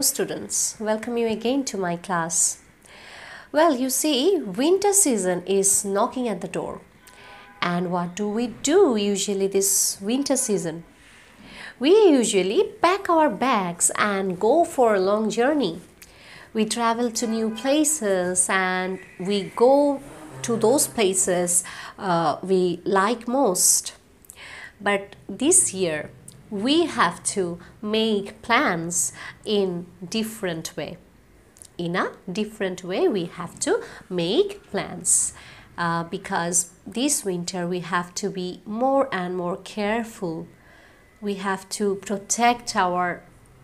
Students, welcome you again to my class. Well, you see, winter season is knocking at the door. And what do we do usually this winter season? We usually pack our bags and go for a long journey. We travel to new places and we go to those places we like most. But this year, we have to make plans in different way. In a different way, we have to make plans because this winter we have to be more and more careful. We have to protect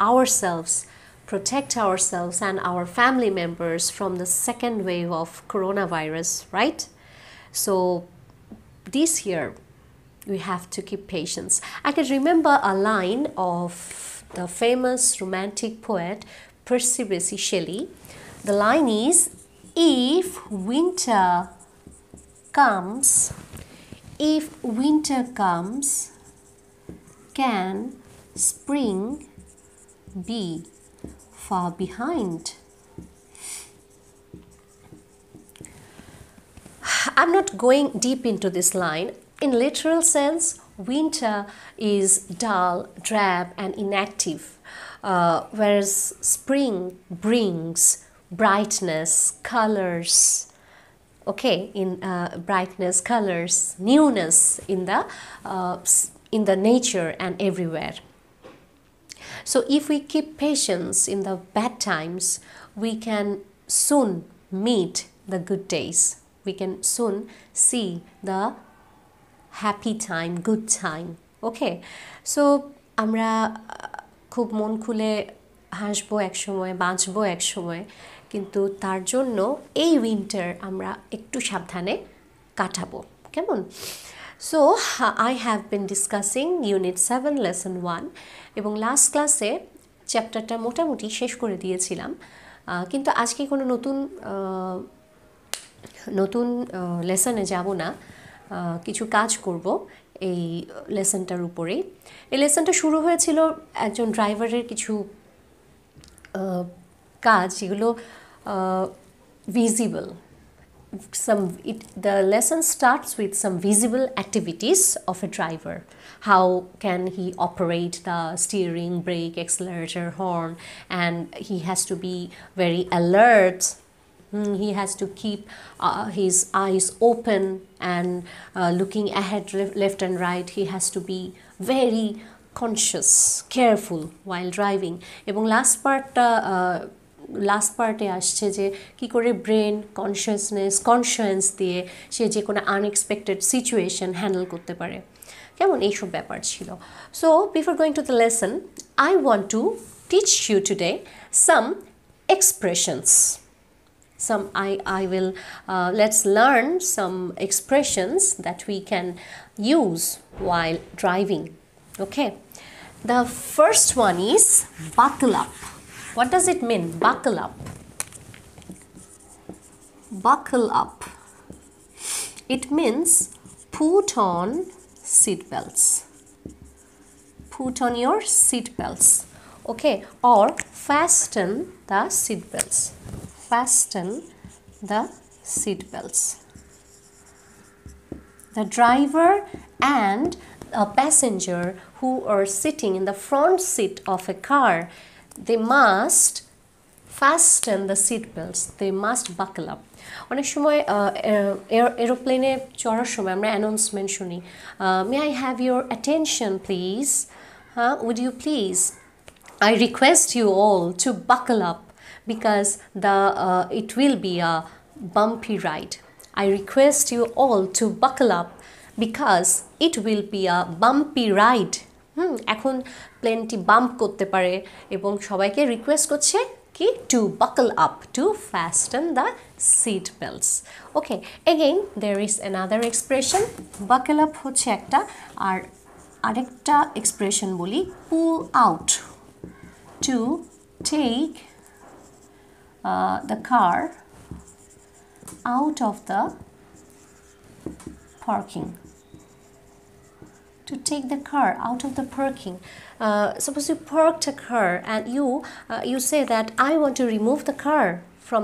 ourselves and our family members from the second wave of coronavirus, right? So this year we have to keep patience. I can remember a line of the famous romantic poet Percy Bysshe Shelley. The line is, if winter comes, can spring be far behind? I'm not going deep into this line. In literal sense, winter is dull, drab and inactive, whereas spring brings brightness, colors, brightness, colors, newness in the nature and everywhere. So if we keep patience in the bad times, we can soon meet the good days. We can soon see the happy time, good time. Okay, so আমরা খুব মন খুলে হাসবো এক সময়, বাঁচবো এক সময়, কিন্তু তার জন্য এই উইন্টার আমরা একটু সাবধানে কাটাবো, কেমন? So I have been discussing Unit 7 Lesson 1 এবং লাস্ট ক্লাসে চ্যাপ্টারটা মোটামুটি শেষ করে দিয়েছিলাম, কিন্তু আজকে কোনো নতুন লেসনে যাব না, কিছু কাজ করব এই লেসনটার উপরেই। এই লেসনটা শুরু হয়েছিল একজন ড্রাইভারের কিছু কাজ যেগুলো visible. The lesson starts with some visible activities of a driver. How can he operate the steering, brake, accelerator, horn, and he has to be very alert. He has to keep his eyes open and looking ahead, left and right. He has to be very conscious, careful while driving. এবং last পার্টে আসছে যে কী করে brain conscious দিয়ে সে যে কোনো unexpected situation handle করতে পারে, কেমন এইসব ব্যাপার ছিল। So before going to the lesson, I want to teach you today some expressions. Let's learn some expressions that we can use while driving. Okay, the first one is buckle up. What does it mean, buckle up? Buckle up, it means put on seat belts. Put on your seat belts, okay, or fasten the seat belts. Fasten the seat belts. The driver and a passenger who are sitting in the front seat of a car, they must fasten the seat belts. They must buckle up. অনেক সময় এরোপ্লেনে চড়ার সময় আমরা announcement শুনি, may I have your attention please, would you please, I request you all to buckle up because it will be a bumpy ride. I request you all to buckle up because it will be a bumpy ride. এখন প্লেনটি bump করতে পারে এবং সবাইকে request করছে কি to buckle up, to fasten the seat belts. Okay, again there is another expression. Buckle up হচ্ছে একটা, আর আরেকটা এক্সপ্রেশন বলি pull out, to take the car out of the parking. to take the car out of the parking. Suppose you parked a car and you say that I want to remove the car from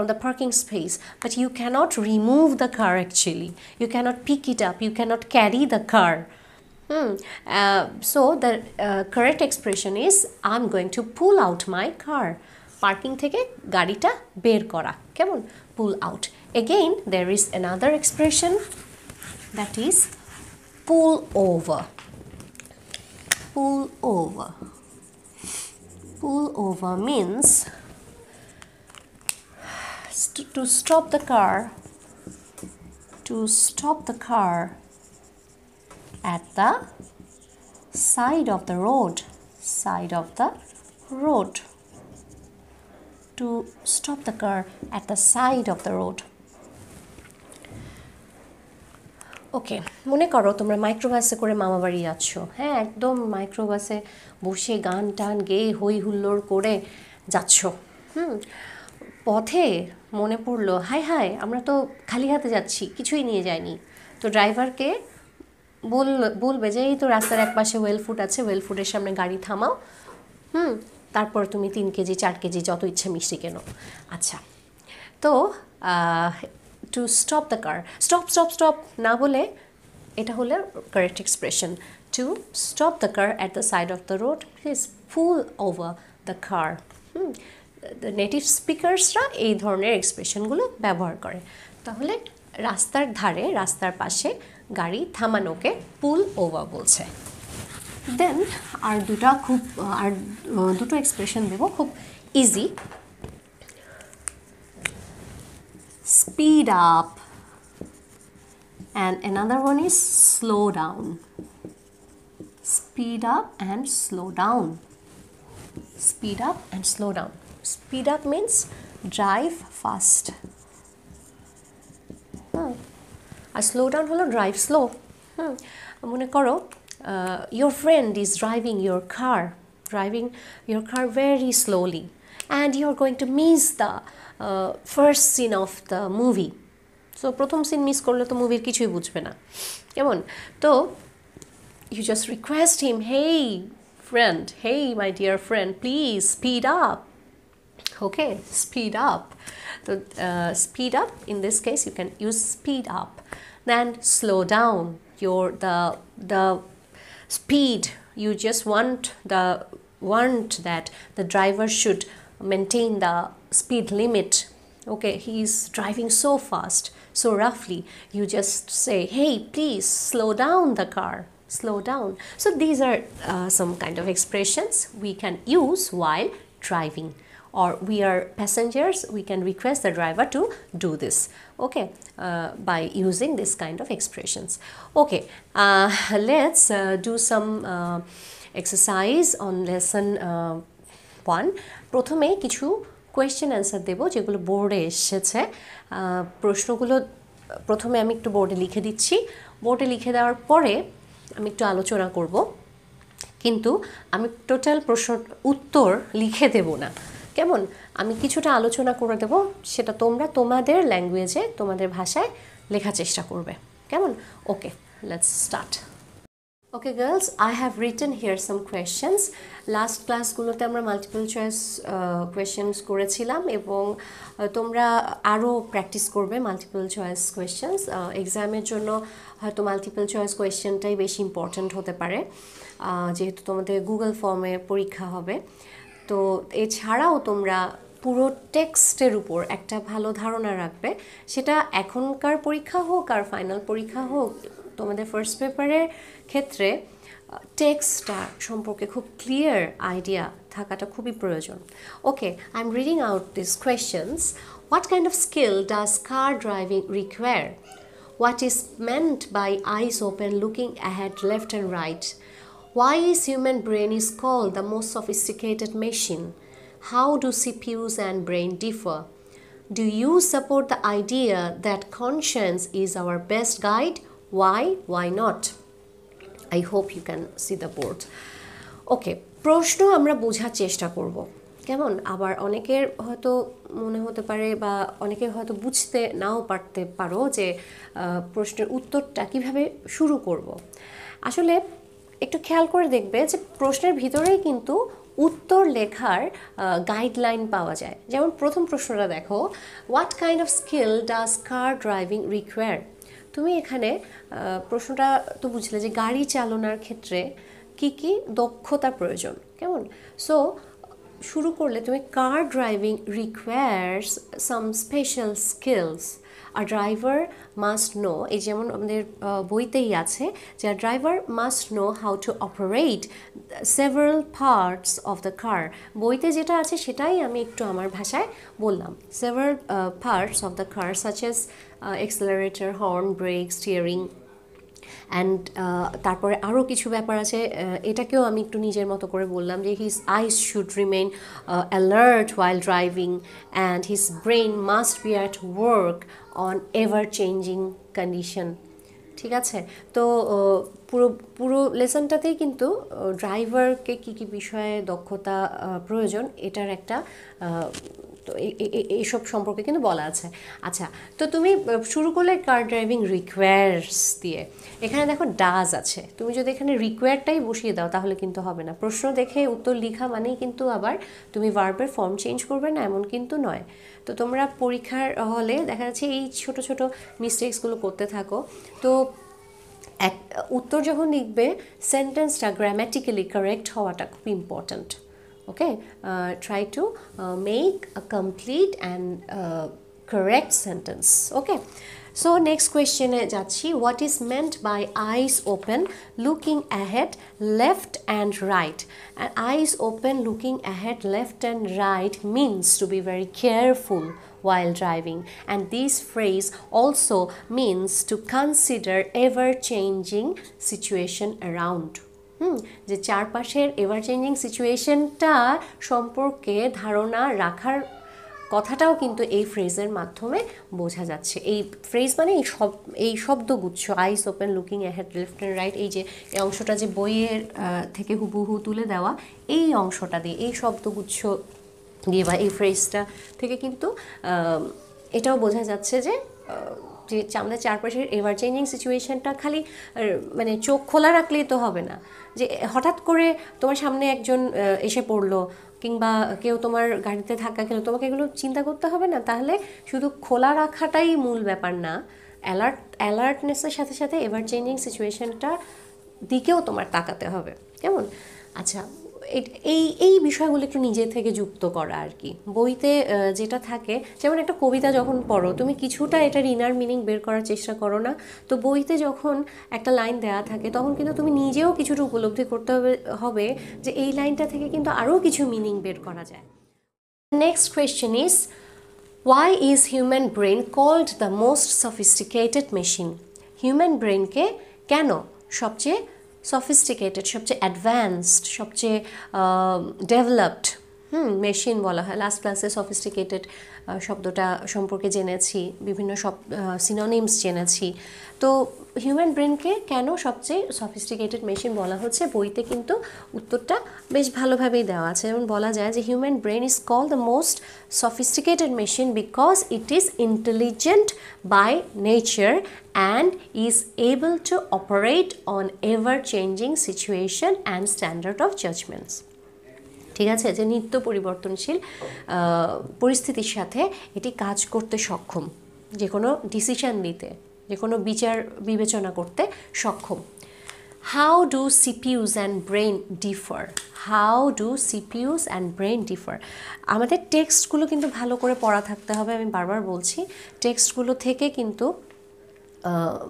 the parking space, but you cannot remove the car actually. You cannot pick it up, you cannot carry the car. So the correct expression is I'm going to pull out my car. Parking থেকে গাড়িটা বের করা, কেমন? Pull out. Again, there is another expression that is pull over. Pull over. Pull over means to stop the car. To stop the car at the side of the road. Side of the road. To stop the car at the side of the road. ওকে, মনে করো তোমরা মাইক্রোবাসে করে মামাবাড়ি যাচ্ছ। হ্যাঁ, একদম মাইক্রোবাসে বসে গান টান গেয়ে হই হুল্লোড় করে যাচ্ছ। পথে মনে পড়লো হাই হাই আমরা তো খালি হাতে যাচ্ছি, কিছুই নিয়ে যাইনি। তো ড্রাইভারকে বলবে যে এই তো রাস্তার এক পাশে ওয়েল ফুড আছে, ওয়েল ফুডের সামনে গাড়ি থামাও, তারপর তুমি 3 কেজি 4 কেজি যত ইচ্ছে মিষ্টি কেনো। আচ্ছা, তো to stop the car, stop stop stop না বলে এটা হলে correct expression. To stop the car at the side of the road please pull over the car. নেটিভ স্পিকার্সরা এই ধরনের এক্সপ্রেশনগুলো ব্যবহার করে। তাহলে রাস্তার ধারে, রাস্তার পাশে গাড়ি থামানোকে পুল ওভার বলছে। দেন আর দুটো এক্সপ্রেশন দেব, খুব easy. Speed up, and another one is slow down. Speed up and slow down. Speed up and slow down. Speed up means drive fast. R slow down হলো drive slow. মনে করো your friend is driving your car very slowly, and you are going to miss the first scene of the movie. So প্রথম scene miss করলে তো মুভির কিছুই বুঝবে না, কেমন? তো you just request him, hey friend, hey my dear friend, please speed up. Okay, speed up. So speed up, in this case you can use speed up. Then slow down. The speed, you just want that the driver should maintain the speed limit. Okay, he is driving so fast, so roughly. You just say, hey, please slow down the car, slow down. So these are some kind of expressions we can use while driving, or we are passengers, we can request the driver to do this, okay, by using this kind of expressions. Okay, let's do some exercise on lesson 1. প্রথমে কিছু question answer দেবো যেগুলো বোর্ডে এসেছে। প্রশ্নগুলো প্রথমে আমি একটু বোর্ডে লিখে দিচ্ছি। বোর্ডে লিখে দেওয়ার পরে আমি একটু আলোচনা করব, কিন্তু আমি টোটাল প্রশ্ন উত্তর লিখে দেব না, কেমন? আমি কিছুটা আলোচনা করে দেব, সেটা তোমরা তোমাদের ল্যাঙ্গুয়েজে, তোমাদের ভাষায় লেখার চেষ্টা করবে, কেমন? Okay, let's start. Okay girls, I have written here some questions. Last ক্লাসগুলোতে আমরা মাল্টিপল চয়েস কোয়েশ্চেন্স করেছিলাম, এবং তোমরা আরও প্র্যাকটিস করবে মাল্টিপল চয়েস কোয়েশ্চেন্স। এক্সামের জন্য হয়তো মাল্টিপল চয়েস কোয়েশ্চেনটাই বেশি ইম্পর্ট্যান্ট হতে পারে, যেহেতু তোমাদের গুগল ফর্মে পরীক্ষা হবে। তো এছাড়াও তোমরা পুরো টেক্সটের উপর একটা ভালো ধারণা রাখবে, সেটা এখনকার পরীক্ষা হোক আর ফাইনাল পরীক্ষা হোক। তোমাদের ফার্স্ট পেপারের ক্ষেত্রে টেক্সটটা সম্পর্কে খুব ক্লিয়ার আইডিয়া থাকাটা খুবই প্রয়োজন। Okay, I am reading out this questions. What kind of skill does car driving require? What is meant by eyes open looking ahead left and right? Why is human brain is called the most sophisticated machine? How do CPUs and brain differ? Do you support the idea that conscience is our best guide? Why? Why not? I hope you can see the board. Okay, প্রশ্ন আমরা বোঝার চেষ্টা করব, কেমন? আবার অনেকের হয়তো মনে হতে পারে, বা অনেকে হয়তো বুঝতে নাও পারতে পারো যে প্রশ্নের উত্তরটা কিভাবে শুরু করব। আসলে একটু খেয়াল করে দেখবে যে প্রশ্নের ভিতরেই কিন্তু উত্তর লেখার গাইডলাইন পাওয়া যায়। যেমন প্রথম প্রশ্নটা দেখো, what kind of skill does car driving require. তুমি এখানে প্রশ্নটা তো বুঝলে যে গাড়ি চালানোর ক্ষেত্রে কি কি দক্ষতা প্রয়োজন, কেমন? সো শুরু করলে তুমি car driving requires some special skills আর ড্রাইভার মাস্ট নো, এই যেমন আমাদের বইতেই আছে যে driver must know how to operate several parts of the car. বইতে যেটা আছে সেটাই আমি একটু আমার ভাষায় বললাম। Several parts of the car such as accelerator, horn, brake, steering and তারপরে আরও কিছু ব্যাপার আছে, এটাকেও আমি একটু নিজের মতো করে বললাম যে his eyes should remain alert while driving and his brain must be at work on ever changing condition. ঠিক আছে, তো পুরো পুরো লেসনটাতেই কিন্তু ড্রাইভারকে কী কী বিষয়ে দক্ষতা প্রয়োজন এটার একটা তো এইসব সম্পর্কে কিন্তু বলা আছে। আচ্ছা, তো তুমি শুরু করলে কার ড্রাইভিং রিকোয়ার্স দিয়ে, এখানে দেখো ডাজ আছে, তুমি যদি এখানে রিকোয়ারটাই বসিয়ে দাও তাহলে কিন্তু হবে না। প্রশ্ন দেখে উত্তর লেখা মানেই কিন্তু আবার তুমি ভার্বের ফর্ম চেঞ্জ করবে না এমন কিন্তু নয়। তো তোমরা পরীক্ষার হলে দেখা যাচ্ছে এই ছোট ছোট মিস্টেক্সগুলো করতে থাকো। তো উত্তর যখন লিখবে সেন্টেন্সটা গ্রামাটিক্যালি কারেক্ট হওয়াটা খুব important. Okay, try to make a complete and correct sentence. Okay, so next question e jacchi, what is meant by eyes open looking ahead left and right? And eyes open looking ahead left and right means to be very careful while driving, and this phrase also means to consider ever changing situation around. যে চারপাশের ever changing সিচুয়েশনটা সম্পর্কে ধারণা রাখার কথাটাও কিন্তু এই ফ্রেজের মাধ্যমে বোঝা যাচ্ছে। এই ফ্রেজ মানে এই শব্দগুচ্ছ eyes open looking ahead left and right, এই যে এই অংশটা যে বইয়ের থেকে হুবহু তুলে দেওয়া, এই অংশটা দিয়ে এই শব্দগুচ্ছ দিয়ে বা এই ফ্রেজটা থেকে কিন্তু এটাও বোঝা যাচ্ছে যে আমাদের চারপাশের এভার চেঞ্জিং সিচুয়েশনটা খালি মানে চোখ খোলা রাখলেই তো হবে না, যে হঠাৎ করে তোমার সামনে একজন এসে পড়লো কিংবা কেউ তোমার গাড়িতে ধাক্কা খেলো, তোমাকে এগুলো চিন্তা করতে হবে না। তাহলে শুধু খোলা রাখাটাই মূল ব্যাপার না, অ্যালার্টনেসের সাথে সাথে এভার চেঞ্জিং সিচুয়েশনটার দিকেও তোমার তাকাতে হবে, কেমন? আচ্ছা, এই বিষয়গুলো একটু নিজে থেকে যুক্ত করা আর কি। বইতে যেটা থাকে, যেমন একটা কবিতা যখন পড়ো তুমি কিছুটা এটার ইনার মিনিং বের করার চেষ্টা করো না, তো বইতে যখন একটা লাইন দেওয়া থাকে তখন কিন্তু তুমি নিজেও কিছুটা উপলব্ধি করতে হবে যে এই লাইনটা থেকে কিন্তু আরও কিছু মিনিং বের করা যায়। Next question is, why is human brain called the most sophisticated machine? Human ব্রেনকে কেন সবচেয়ে সফিস্টিকেটেড, সবচেয়ে অ্যাডভান্সড, সবচেয়ে ডেভেলপড মেশিন বলা হয়? লাস্ট ক্লাসে সফিস্টিকেটেড শব্দটা সম্পর্কে জেনেছি, বিভিন্ন সিনোনিমস জেনেছি। তো হিউম্যান ব্রেনকে কেন সবচেয়ে সফিস্টিকেটেড মেশিন বলা হচ্ছে, বইতে কিন্তু উত্তরটা বেশ ভালোভাবেই দেওয়া আছে। যেমন বলা যায় যে human brain is called the most sophisticated machine because it is intelligent by nature and is able to operate on ever-changing situation and standard of judgments. ঠিক আছে, যে নিত্য পরিবর্তনশীল পরিস্থিতির সাথে এটি কাজ করতে সক্ষম, যে কোনো ডিসিশন নিতে, যে কোনো বিচার বিবেচনা করতে সক্ষম। How do CPUs and brain differ? How do CPUs and brain differ? আমাদের টেক্সটগুলো কিন্তু ভালো করে পড়া থাকতে হবে, আমি বারবার বলছি। টেক্সটগুলো থেকে কিন্তু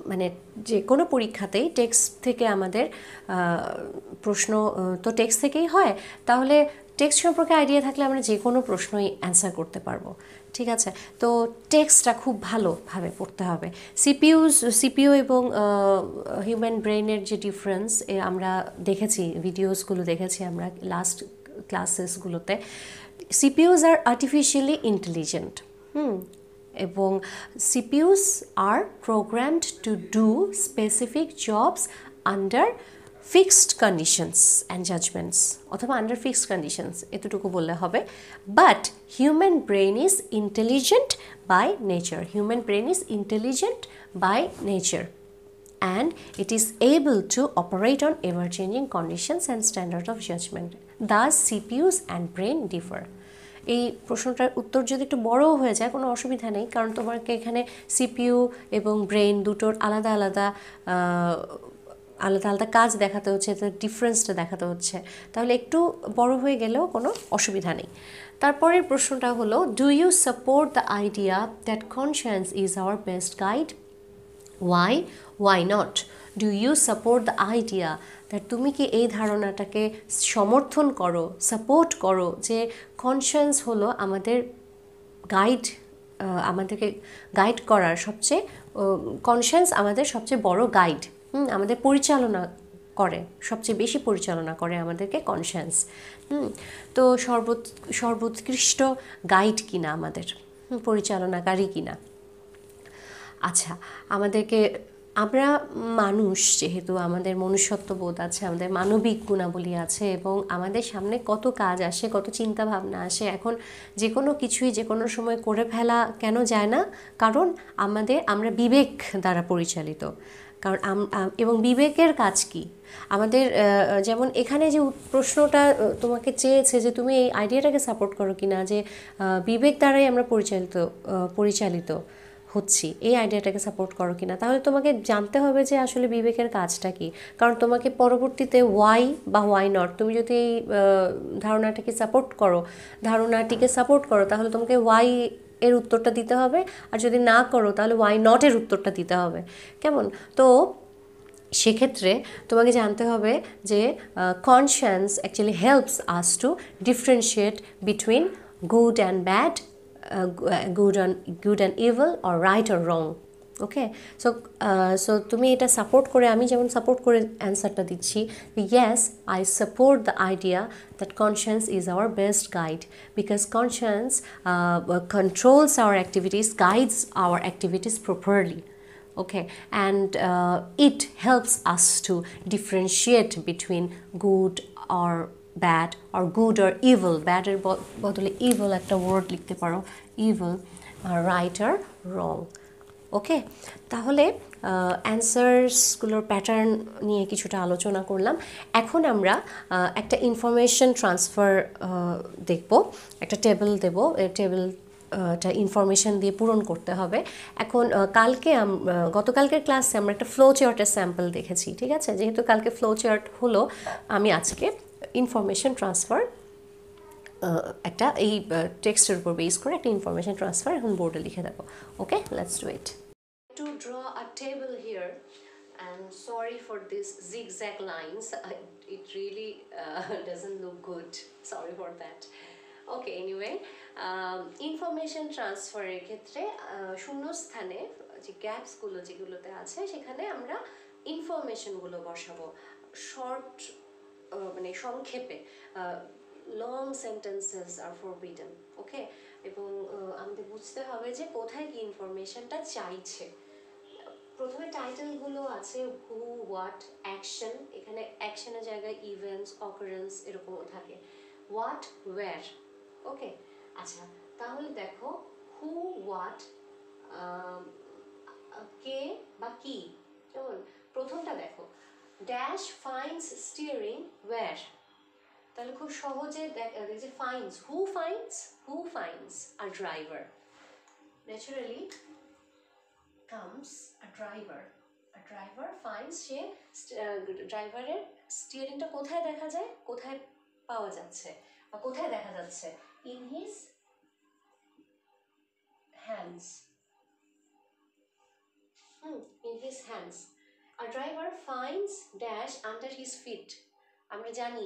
মানে যে কোনো পরীক্ষাতেই টেক্সট থেকে আমাদের প্রশ্ন তো টেক্সট থেকেই হয়, তাহলে টেক্সট সম্পর্কে আইডিয়া থাকলে আমরা যে কোনো প্রশ্নই অ্যান্সার করতে পারবো। ঠিক আছে, তো টেক্সটটা খুব ভালোভাবে পড়তে হবে। সিপিইউ এবং হিউম্যান ব্রেনের যে ডিফারেন্স আমরা দেখেছি, ভিডিওসগুলো দেখেছি আমরা লাস্ট ক্লাসেসগুলোতে। সিপিইউস আর আর্টিফিশিয়ালি ইন্টেলিজেন্ট, এবং CPUs are programmed to do specific jobs under fixed conditions and judgments, অথবা under fixed conditions এতটুকু বললে হবে। But human brain is intelligent by nature. Human brain is intelligent by nature. and it is able to operate on ever-changing conditions and standard of judgment. Thus, CPUs and brain differ. এই প্রশ্নটার উত্তর যদি একটু বড়ও হয়ে যায় কোনো অসুবিধা নেই, কারণ তোমাকে এখানে সিপিইউ এবং ব্রেন দুটোর আলাদা আলাদা আলাদা কাজ দেখাতে হচ্ছে, তার ডিফারেন্সটা দেখাতে হচ্ছে, তাহলে একটু বড় হয়ে গেলেও কোনো অসুবিধা নেই। তারপরের প্রশ্নটা হলো, do you support the idea that conscience is our best guide? Why not? Do you support the idea that, তুমি কি এই ধারণাটাকে সমর্থন করো, সাপোর্ট করো যে কনসিয়েন্স হলো আমাদের গাইড, আমাদেরকে গাইড করার সবচেয়ে, কনসিয়েন্স আমাদের সবচেয়ে বড় গাইড, আমাদের পরিচালনা করে, সবচেয়ে বেশি পরিচালনা করে আমাদেরকে কনসিয়েন্স। তো সর্বোৎকৃষ্ট গাইড কিনা আমাদের, পরিচালনাকারী কিনা। আচ্ছা, আমাদেরকে, আমরা মানুষ যেহেতু, আমাদের মনুষ্যত্ববোধ আছে, আমাদের মানবিক গুণাবলী আছে, এবং আমাদের সামনে কত কাজ আসে, কত চিন্তা ভাবনা আসে। এখন যে কোনো কিছুই যে কোনো সময় করে ফেলা কেন যায় না? কারণ আমরা বিবেক দ্বারা পরিচালিত। কারণ এবং বিবেকের কাজ কি আমাদের, যেমন এখানে যে প্রশ্নটা তোমাকে চেয়েছে যে তুমি এই আইডিয়াটাকে সাপোর্ট করো কিনা, যে বিবেক দ্বারাই আমরা পরিচালিত হচ্ছি, এই আইডিয়াটাকে সাপোর্ট করো কিনা। তাহলে তোমাকে জানতে হবে যে আসলে বিবেকের কাজটা কি। কারণ তোমাকে পরবর্তীতে ওয়াই বা ওয়াই নট, তুমি যদি এই ধারণাটিকে সাপোর্ট করো তাহলে তোমাকে ওয়াই এর উত্তরটা দিতে হবে, আর যদি না করো তাহলে ওয়াই নট এর উত্তরটা দিতে হবে। কেমন? তো সেক্ষেত্রে তোমাকে জানতে হবে যে conscience actually helps us to differentiate between good and bad, good and evil, or right or wrong. Okay, so তুমি এটা সাপোর্ট করে, আমি যেমন সাপোর্ট করে অ্যান্সারটা দিচ্ছি, yes I support the idea that conscience is our best guide, because conscience controls our activities, guides our activities properly. Okay, and it helps us to differentiate between good or bad, or good or evil. Bad এর বদলে evil একটা word লিখতে পারো, evil, right or wrong. ওকে, তাহলে অ্যান্সার্সগুলোর pattern নিয়ে কিছুটা আলোচনা করলাম। এখন আমরা একটা ইনফরমেশন ট্রান্সফার দেখব, একটা টেবিল দেব, টেবিলটা ইনফরমেশন দিয়ে পূরণ করতে হবে। এখন গতকালকের ক্লাসে আমরা একটা ফ্লো চার্টের স্যাম্পল দেখেছি, ঠিক আছে? যেহেতু কালকে ফ্লো চার্ট হলো, আমি আজকে ইনফরমেশন ট্রান্সফার একটা এই টেক্সটের উপর বেস করে একটা ইনফরমেশন ট্রান্সফার এখন বোর্ডে লিখে দেবো। Okay, let's do it. To draw a table here, and sorry for this zigzag lines, it really doesn't look good, sorry for that. Okay, anyway, information ট্রান্সফারের ক্ষেত্রে শূন্যস্থানে যে গ্যাপসগুলো যেগুলোতে আছে সেখানে আমরা ইনফরমেশনগুলো বসাবো শর্ট, মানে সংক্ষেপে। Long sentences are forbidden. Okay, এবং আমাদের বুঝতে হবে যে কোথায় কি ইনফরমেশনটা চাইছে। প্রথমে টাইটেলগুলো আছে হু, হোয়াট, অ্যাকশন, এখানে অ্যাকশনের জায়গায় ইভেন্টস, অকারেন্স এরকমও থাকে, হোয়াট, ওয়্যার। ওকে, আচ্ছা, তাহলে দেখো হু, হোয়াট, কে বা কি। যেমন প্রথমটা দেখো, ড্যাশ ফাইন্ডস স্টিয়ারিং ওয়্যার। তাহলে খুব সহজে দেখছে finds, who finds a driver. Naturally comes a driver finds, সে ড্রাইভারের স্টিয়ারিংটা কোথায় দেখা যায়, কোথায় পাওয়া যাচ্ছে বা কোথায় দেখা যাচ্ছে, in his hands. In his hands. A driver finds dash under his feet. আমরা জানি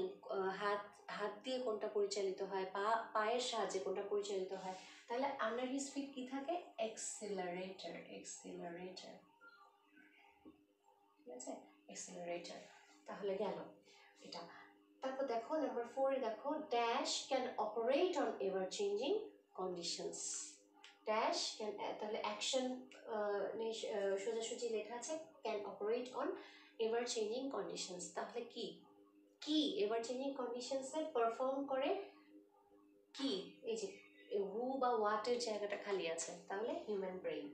হাত দিয়ে কোনটা পরিচালিত হয়, পায়ের সাহায্যে কোনটা পরিচালিত হয়। তাহলে আন্ডার হিজ ফিট কি থাকে, এক্সিলারেটর। ঠিক আছে, এক্সিলারেটর। তাহলে গেল এটা। তারপর দেখো নাম্বার 4 দেখো, dash can operate on ever changing conditions. Dash can, তাহলে অ্যাকশন সোজাসুজি লেখা আছে, can operate on ever changing conditions. তাহলে কি এভার চেঞ্জিং কন্ডিশনসে পারফর্ম করে কি, এই যে হু বা হোয়াটের জায়গাটা খালি আছে, তাহলে human brain.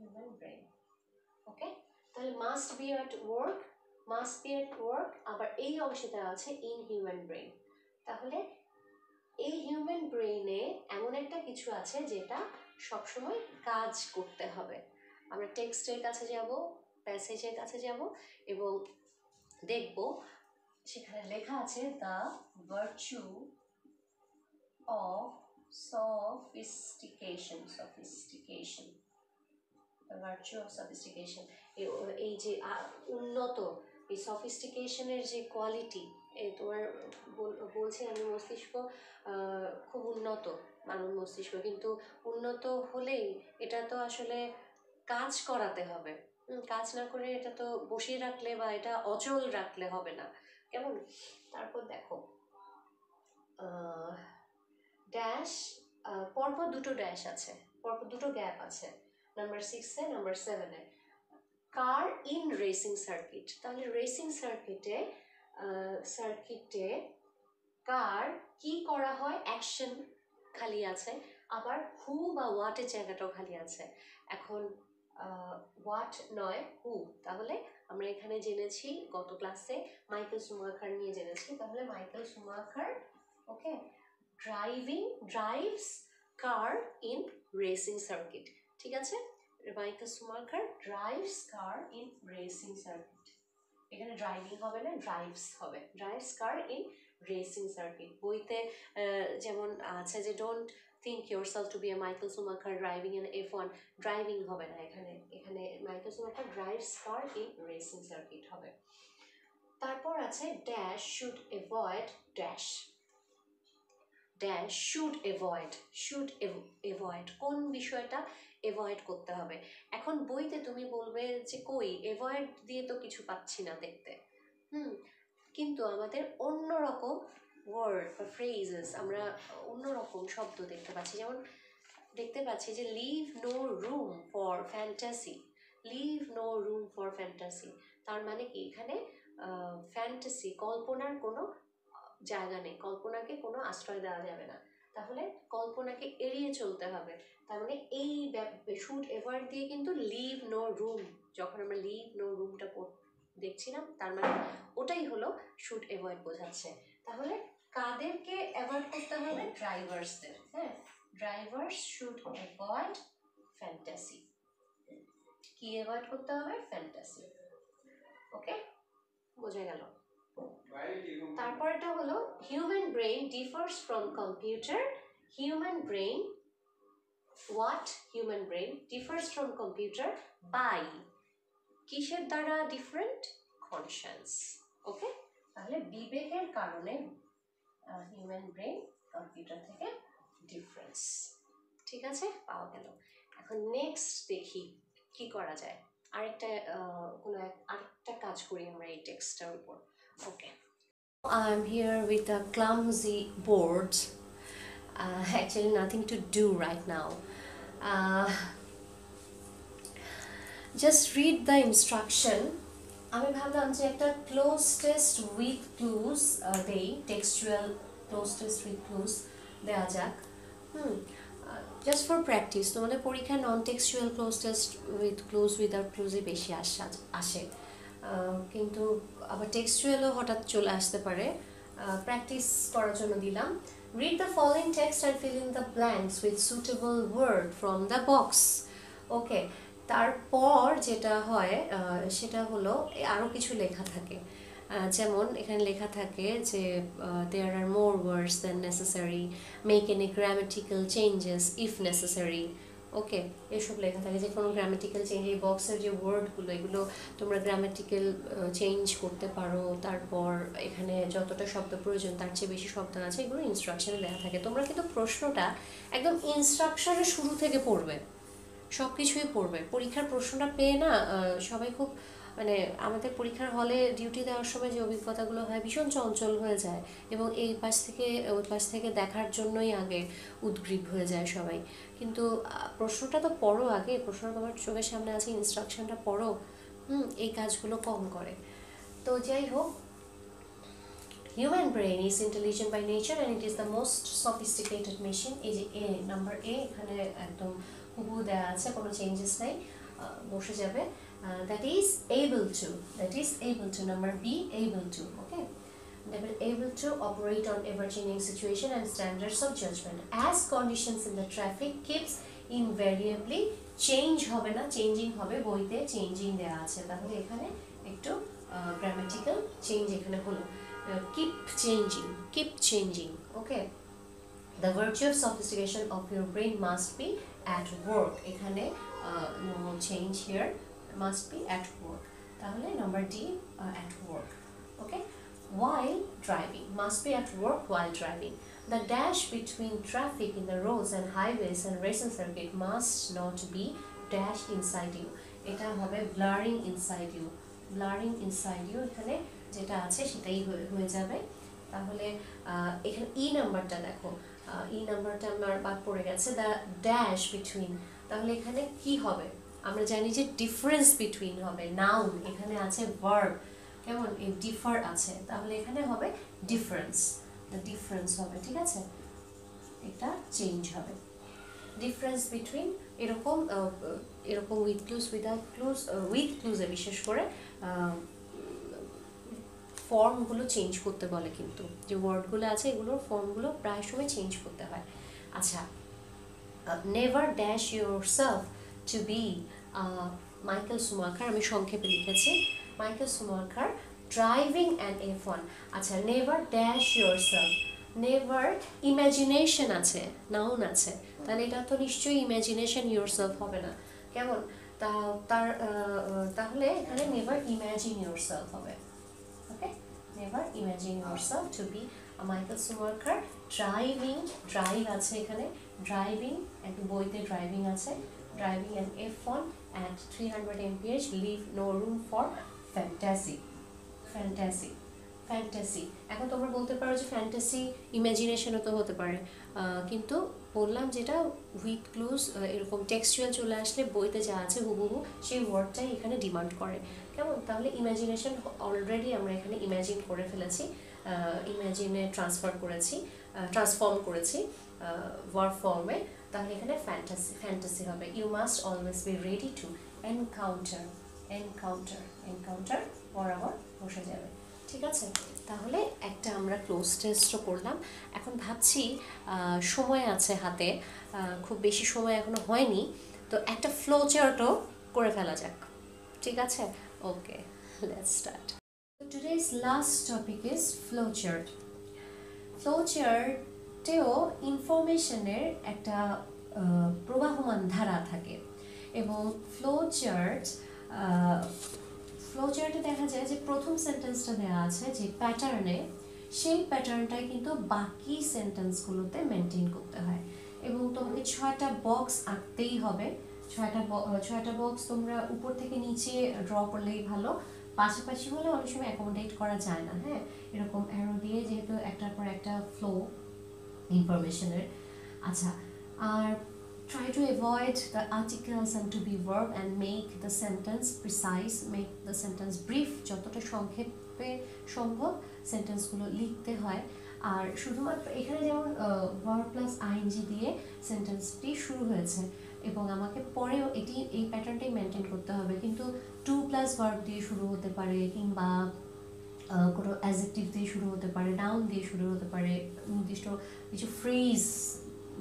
Human brain. Okay, তাহলে মাস্ট বি অ্যাট ওয়ার্ক, আবার এই অংশটা আছে ইন হিউম্যান ব্রেন। তাহলে এই হিউম্যান ব্রেইনে এমন একটা কিছু আছে যেটা সবসময় কাজ করতে হবে। আমরা টেক্সটের কাছে যাব, প্যাসেজের কাছে যাব এবং দেখব সেখানে লেখা আছে the virtue of sophistication. Virtue of sophistication, এই যে উন্নত, এই সফিস্টিকেশনের যে কোয়ালিটি, তোমার বলছি আমি মস্তিষ্ক খুব উন্নত মানব মস্তিষ্ক, কিন্তু উন্নত হলেই এটা তো আসলে কাজ করাতে হবে। কাজ না করে এটা তো বসিয়ে রাখলে বা এটা অচল রাখলে হবে না, কেমন? তারপর দেখো ড্যাশ, পরপর দুটো ড্যাশ আছে, পরপর দুটো গ্যাপ আছে, নাম্বার 6-এ নাম্বার 7-এ। কার ইন রেসিং সার্কিট, তাহলে রেসিং সার্কিটে কার কি করা হয়, অ্যাকশন খালি আছে, আবার হু বা হোয়াটের জায়গাটাও খালি আছে। এখন হোয়াট নয় হু, তাহলে আমরা এখানে জেনেছি গত ক্লাসে মাইকেল শুমাখার নিয়ে জেনেছি, তাহলে Michael Schumacher, okay, drives car in racing circuit, ঠিক আছে? Michael Schumacher drives car in racing circuit, এখানে ড্রাইভিং হবে না, ড্রাইভস হবে, drives car in racing circuit. বইতে যেমন আছে যে don't think yourself to be a Michael Schumacher driving an F1, driving হবে না এখানে, এখানে Michael Schumacher drives car in racing circuit হবে। তারপর আছে dash should avoid dash, dash should avoid, কোন বিষয়টা অ্যাভয়েড করতে হবে? এখন বইতে তুমি বলবে যে কই অ্যাভয়েড দিয়ে তো কিছু পাচ্ছি না দেখতে, কিন্তু আমাদের অন্যরকম ওয়ার্ড বা ফ্রেজেস, আমরা অন্যরকম শব্দ দেখতে পাচ্ছি, যেমন দেখতে পাচ্ছি যে live no room for fantasy, তার মানে কি এখানে ফ্যান্টাসি, কল্পনার কোনো জায়গা নেই, কল্পনাকে কোনো আশ্রয় দেওয়া যাবে না, তাহলে কল্পনাকে এড়িয়ে চলতে হবে। তার মানে এই শুড অ্যাভয়েড দিয়ে কিন্তু লিভ নো রুম, যখন আমরা লিভ নো রুমটা দেখছিলাম, তার মানে ওটাই হলো শুড অ্যাভয়েড বোঝাচ্ছে। তাহলে কাদেরকে অ্যাভয়েড করতে হবে? ড্রাইভার্সদের, হ্যাঁ, ড্রাইভার্স শুড অ্যাভয়েড ফ্যান্টাসি। কি অ্যাভয়েড করতে হবে? ফ্যান্টাসি। ওকে, বোঝা গেল? তারপরটা হলো human brain differs from computer, human brain differs from computer by, কিসের দ্বারা ডিফারেন্ট? কনশাস। ওকে, তাহলে বিবেকের কারণে হিউম্যান ব্রেইন কম্পিউটার থেকে ডিফারেন্স, ঠিক আছে, পাওয়া গেল। এখন নেক্সট দেখি কি করা যায়, আরেকটা কাজ করি আমরা এই টেক্সটটার উপর। ওকে, I'm here with a clumsy board, actually nothing to do right now. Just read the instruction. আমি ভাবলাম যে একটা ক্লোজ টেস্ট উইথ ক্লুজ দেই, textual cloze test with clues দেওয়া যাক। জাস্ট ফর প্র্যাকটিস, তোমাদের পরীক্ষায় non textual cloze test with clues without ক্লুজই বেশি আসে, কিন্তু আবার টেক্সচুয়ালও হঠাৎ চলে আসতে পারে, প্র্যাকটিস করার জন্য দিলাম। Read the following text and fill in the blanks with suitable word from the box. Okay, তারপর যেটা হয় সেটা হলো আরও কিছু লেখা থাকে, যেমন এখানে লেখা থাকে যে there are more words than necessary, make any grammatical changes if necessary. Okay, এসব লেখা থাকে যে কোনো গ্রামেটিক্যাল চেঞ্জ, এই বক্সের যে ওয়ার্ডগুলো এগুলো তোমরা গ্রামেটিক্যাল চেঞ্জ করতে পারো, তারপর এখানে যতটা শব্দ প্রয়োজন তার চেয়ে বেশি শব্দ আছে, এগুলো ইনস্ট্রাকশনে লেখা থাকে। তোমরা কিন্তু প্রশ্নটা একদম ইনস্ট্রাকশনের শুরু থেকে পড়বে, সব কিছুই পড়বে। পরীক্ষার প্রশ্নটা পেয়ে না সবাই খুব, মানে আমাদের পরীক্ষার হলে ডিউটি দেওয়ার সময় যে অভিজ্ঞতাগুলো হয় ভীষণ চঞ্চল হয়ে যায়, এবং এই পাশ থেকে ওই পাশ থেকে দেখার জন্যই আগে উদ্গ্রীব হয়ে যায় সবাই। কিন্তু প্রশ্নটা তো পড়ো আগে, প্রশ্নটা তোমার চোখের সামনে আছে, ইনস্ট্রাকশনটা পড়ো, এই কাজগুলো কম করে। তো যাই হোক, human brain is intelligent by nature and it is the most sophisticated machine. এই যে নাম্বার এ এখানে একদম হুবহু দেওয়া আছে, কোনো চেঞ্জেস নাই। বসে যাবে that is able to number B able to okay able to operate on ever-changing situation and standards of judgment as conditions in the traffic keeps invariably change হবে না changing হবে বইতে changing দেয়া আছে তাহলে এখানে একটু grammatical change এখানে হলো keep changing okay the virtue of sophistication of your brain must be at work এখানে no change here must be at work তাহলে number D at work okay while driving must be at work while driving the dash between traffic in the roads and highways and racing circuit must not be dash inside you এটা হবে blurring inside you এখানে যেটা আছে সেটাই হয়ে যাবে তাহলে এখানে ই নাম্বারটা দেখো ই নাম্বারটা আমার বাদ পড়ে গেছে দ্য ড্যাশ বিটুইন তাহলে এখানে কি হবে আমরা জানি যে ডিফারেন্স বিটুইন হবে নাউন এখানে আছে ভার্ব কেমন এই ডিফার আছে তাহলে এখানে হবে ডিফারেন্স দ্য ডিফারেন্স হবে ঠিক আছে এটা চেঞ্জ হবে ডিফারেন্স বিটুইন এরকম with clues without clues with ক্লুজে বিশেষ করে ফর্মগুলো চেঞ্জ করতে বলে কিন্তু যে ওয়ার্ডগুলো আছে এগুলোর ফর্মগুলো প্রায় সময় চেঞ্জ করতে হয় আচ্ছা never dash yourself to be Michael Schumacher আমি সংক্ষেপে লিখেছি Michael Schumacher driving and F1 আচ্ছা never dash yourself never imagination আছে নাউন আছে তাহলে এটা তো নিশ্চয়ই ইমাজিনেশন ইয়োরসেলফ হবে না কেমন তাহলে এখানে নেভার ইমাজিন ইয়োরসেলফ হবে okay never imagine yourself to be a Michael Schumacher drive আছে এখানে driving একটু বইতে driving আছে driving an F1 at 300 mph leave no room for fantasy এখন তোমরা বলতে পারো যে ফ্যান্টাসি ইমাজিনেশনও তো হতে পারে কিন্তু বললাম যেটা উইথ ক্লুজ এরকম টেক্সচুয়াল চলে আসলে বইতে যা আছে হুবহু সেই ওয়ার্ডটাই এখানে ডিমান্ড করে কেমন তাহলে ইমাজিনেশন অলরেডি আমরা এখানে ইমাজিন করে ফেলেছি ইমাজিনে ট্রান্সফর্ম করেছি ভার্ব ফর্মে তাহলে এখানে ফ্যান্টাসি হবে you must always be ready to encounter বরাবর বসে যাবে ঠিক আছে তাহলে একটা আমরা ক্লোজ টেস্টও করলাম এখন ভাবছি সময় আছে হাতে খুব বেশি সময় এখনো হয়নি তো একটা ফ্লো চার্টও করে ফেলা যাক ঠিক আছে okay let's start today's last topic is flowchart ফ্লোচার্টেও ইনফরমেশনের একটা প্রবাহমান ধারা থাকে এবং ফ্লোচার্টে দেখা যায় যে প্রথম সেন্টেন্সটা দেওয়া আছে যে প্যাটার্নে সেই প্যাটার্নটাই কিন্তু বাকি সেন্টেন্সগুলোতে মেনটেন করতে হয় এবং তোমাকে 6টা বক্স আঁকতেই হবে 6টা বক্স তোমরা উপর থেকে নিচে ড্র করলেই ভালো পাশাপাশি হলে অনেক সময় অ্যাকোমোডেট করা যায় না হ্যাঁ এরকম অ্যারো দিয়ে যেহেতু একটার পর একটা ফ্লো ইনফরমেশনের আচ্ছা আর try to avoid the articles and to be verb and make the sentence precise make the sentence brief যতটা সংক্ষেপে সম্ভব সেন্টেন্সগুলো লিখতে হয় আর শুধুমাত্র এখানে যেমন verb plus ing দিয়ে সেন্টেন্সটি শুরু হয়েছে এবং আমাকে পরেও এই প্যাটার্নটাই মেনটেন করতে হবে কিন্তু 2+ verb দিয়ে শুরু হতে পারে কিংবা কোনো অ্যাডজেক্টিভ দিয়ে শুরু হতে পারে নাউন দিয়ে শুরু হতে পারে নির্দিষ্ট কিছু ফ্রেজ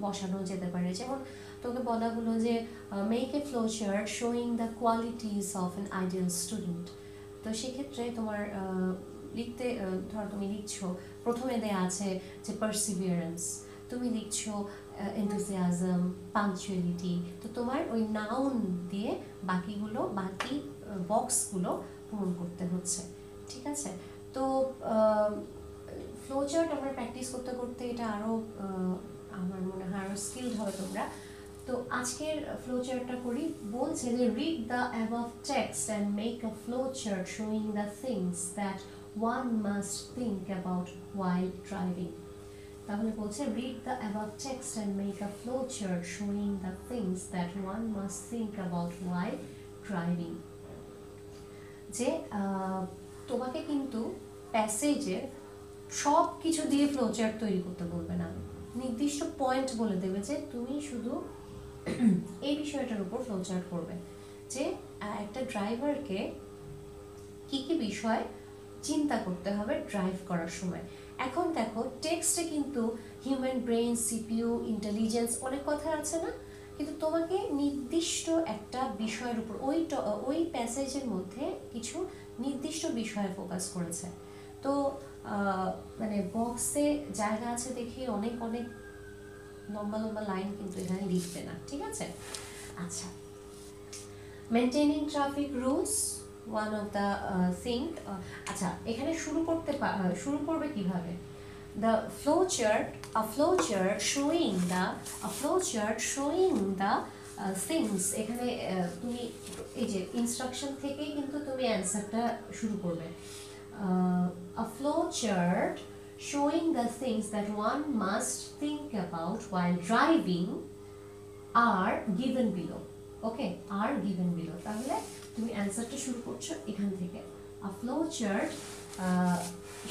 বসানো যেতে পারে যেমন তোকে বলা হলো যে make a flow chart showing the qualities of an ideal student তো সেক্ষেত্রে তোমার লিখতে ধরো তুমি লিখছো প্রথমে দেয়া আছে যে পারসিভিয়ারেন্স তুমি লিখছো এনথুজিয়াজম পাংচুয়ালিটি তো তোমার ওই নাউন দিয়ে বাকি বক্সগুলো পূরণ করতে হচ্ছে ঠিক আছে তো ফ্লোচার্ট আমরা প্র্যাকটিস করতে করতে এটা আরও আমার মনে হয় আরও স্কিলড হবে তোমরা তো আজকের ফ্লোচার্টটা করি বলছে যে read the above text and make a flowchart showing the things that one must think about while driving তাহলে বলছে read the above text and make a flowchart showing the things that one must think about while driving যে তোমাকে কিন্তু প্যাসেজের সব কিছু দিয়ে flowchart তৈরি করতে বলবে না নির্দিষ্ট পয়েন্ট বলে দেবে যে তুমি শুধু এই বিষয়টার উপর ফ্লোচার্ট করবে যে একটা ড্রাইভারকে কি কি বিষয় চিন্তা করতে হবে ড্রাইভ করার সময়। এখন দেখো টেক্সটে কিন্তু হিউম্যান ব্রেন, সিপিইউ, ইন্টেলিজেন্স অনেক কথা আছে না, কিন্তু তোমাকে নির্দিষ্ট একটা বিষয়ের উপর ওই প্যাসেজের মধ্যে কিছু নির্দিষ্ট বিষয়ে ফোকাস করেছে। তো মানে বক্সে জায়গা আছে দেখে অনেক অনেক লম্বা লম্বা লাইন কিন্তু এখানে লিখবে না, ঠিক আছে? আচ্ছা, maintaining traffic rules one of the thing. আচ্ছা, এখানে শুরু করবে কিভাবে? The flowchart, a flowchart showing the things, এখানে তুমি এই যে ইনস্ট্রাকশন থেকেই কিন্তু তুমি অ্যান্সারটা শুরু করবে। A flowchart showing the things that one must think about while driving are given below. Okay, are given below, তাহলে তুমি অ্যান্সারটা শুরু করছো এখান থেকে। A flowchart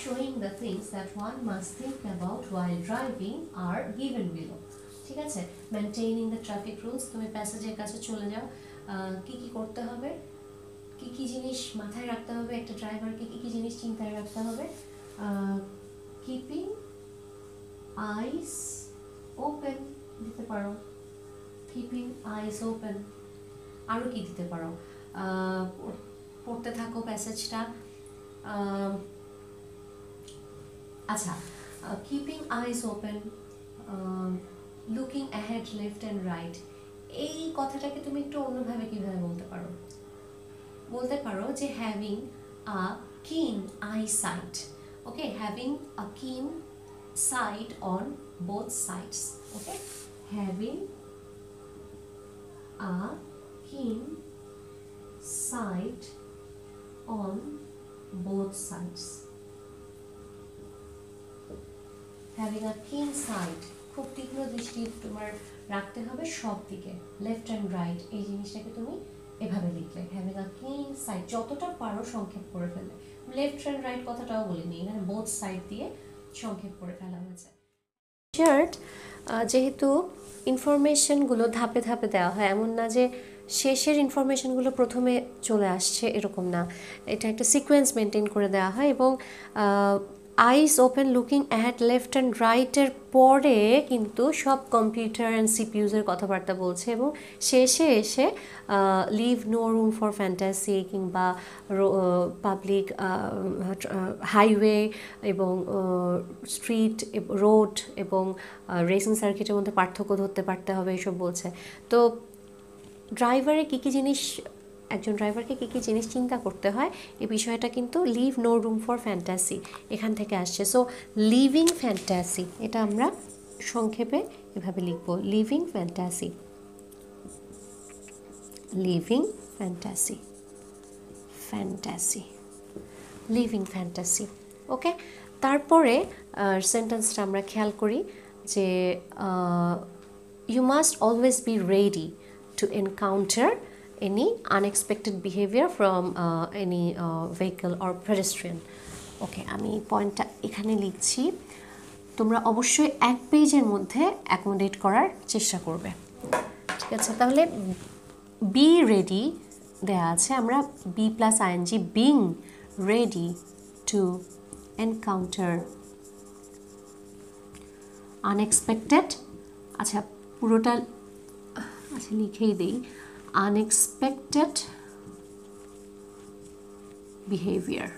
showing the things that one must think about while driving are given below, ঠিক আছে? মেনটেইনিং the traffic rules, তুমি প্যাসেজের কাছে চলে যাও। কি কি করতে হবে, কি কি জিনিস মাথায় রাখতে হবে, একটা ড্রাইভারকে কি কি জিনিস চিন্তায় রাখতে হবে? কিপিং আইস ওপেন দিতে পারো, কিপিং আইস ওপেন। আরও কি দিতে পারো? পড়তে থাকো প্যাসেজটা। আচ্ছা, keeping eyes open, looking ahead left and right, এই কথাটাকে তুমি একটু অন্যভাবে কিভাবে বলতে পারো? বলতে পারো যে having a keen eye sight. Okay, having a keen sight on both sides. Okay, having a keen sight on both sides. Having a keen sight, খুব তীক্ষ্ণ দৃষ্টি তোমার রাখতে হবে সব দিকে, লেফট অ্যান্ড রাইট, এই জিনিসটাকে তুমি এভাবে লিখলে। হ্যাভিং আ কিন সাইট, যতটা পারো সংক্ষেপ করে ফেললে। লেফট অ্যান্ড রাইট কথাটাও বলিনি, এখানে বোথ সাইড দিয়ে সংক্ষেপ করে ফেলা হয়েছে। চার্ট যেহেতু ইনফরমেশনগুলো ধাপে ধাপে দেওয়া হয়, এমন না যে শেষের ইনফরমেশনগুলো প্রথমে চলে আসছে, এরকম না। এটা একটা সিকোয়েন্স মেনটেন করে দেওয়া হয় এবং eyes open, looking at left and রাইটের পরে কিন্তু সব কম্পিউটার অ্যান্ড সিপিইউজের কথাবার্তা বলছে এবং শেষে এসে live no room for fantasy কিংবা পাবলিক হাইওয়ে এবং স্ট্রিট, রোড এবং রেসিং সার্কিটের মধ্যে পার্থক্য ধরতে পারতে হবে, এসব বলছে। তো ড্রাইভারে কী কী জিনিস, একজন ড্রাইভারকে কী কী জিনিস চিন্তা করতে হয়, এই বিষয়টা কিন্তু live no room for fantasy এখান থেকে আসছে। সো লিভিং ফ্যান্টাসি, এটা আমরা সংক্ষেপে এভাবে লিখব, living fantasy, living fantasy, fantasy, living fantasy. Okay, তারপরে সেন্টেন্সটা আমরা খেয়াল করি যে you must always be ready to encounter any unexpected behavior from any vehicle or pedestrian. ওকে, আমি পয়েন্টটা এখানে লিখছি, তোমরা অবশ্যই এক পেজের মধ্যে অ্যাকোমোডেট করার চেষ্টা করবে, ঠিক আছে? তাহলে বি রেডি দেয়া আছে, আমরা B plus ING, being ready to encounter unexpected. আচ্ছা, পুরোটা আচ্ছা লিখেই দিই, আনএক্সপেক্টেড বিহেভিয়ার,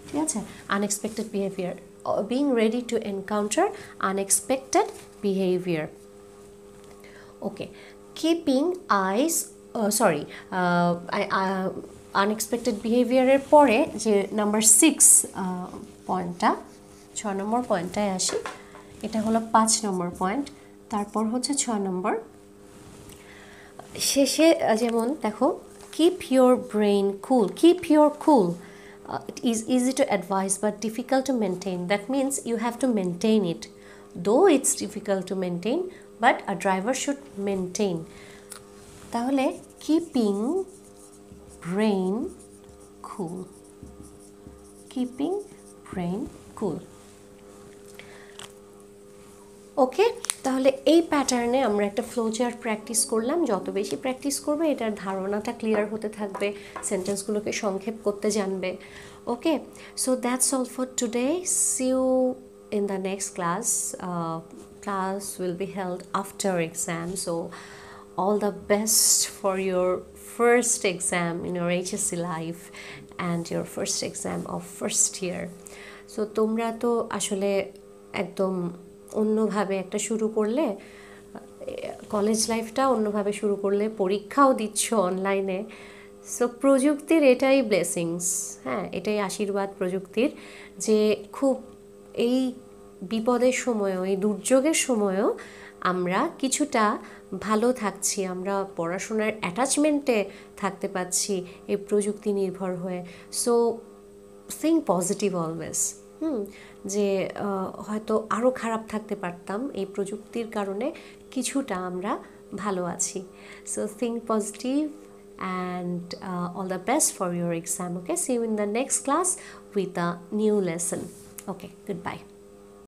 ঠিক আছে? Unexpected behaviour, being ready to encounter unexpected behaviour. Okay, keeping eyes, sorry, unexpected বিহেভিয়ারের পরে যে নাম্বার 6 পয়েন্টটা, 6 নম্বর পয়েন্টটায় আসি, এটা হলো 5 নম্বর পয়েন্ট, তারপর হচ্ছে 6 নম্বর। শেষে যেমন দেখো, keep your brain cool, keep your cool, it is easy to advise but difficult to maintain. That means you have to maintain it, though it's difficult to maintain, but a driver should maintain. তাহলে keeping brain cool, keeping brain cool. Okay, তাহলে এই প্যাটার্নে আমরা একটা flowchart practice করলাম। যত বেশি practice করবে এটার ধারণাটা ক্লিয়ার হতে থাকবে, সেন্টেন্সগুলোকে সংক্ষেপ করতে জানবে। Okay, so that's all for today. See you in the next class. Class will be held after exam, so all the best for your first exam in your HSC life and your first exam of first year. So তোমরা তো আসলে একদম অন্যভাবে একটা শুরু করলে, college লাইফটা অন্যভাবে শুরু করলে, পরীক্ষাও দিচ্ছ অনলাইনে। সো প্রযুক্তির এটাই ব্লেসিংস, হ্যাঁ, এটাই আশীর্বাদ প্রযুক্তির, যে খুব এই বিপদের সময়ও, এই দুর্যোগের সময়ও আমরা কিছুটা ভালো থাকছি, আমরা পড়াশোনার অ্যাটাচমেন্টে থাকতে পারছি এই প্রযুক্তি নির্ভর হয়ে। সো থিঙ্ক পজিটিভ অলওয়েজ, যে হয়তো আরও খারাপ থাকতে পারতাম, এই প্রযুক্তির কারণে কিছুটা আমরা ভালো আছি। So think positive and all the best for your exam. Okay, see you in the next class with a new lesson. Okay, goodbye.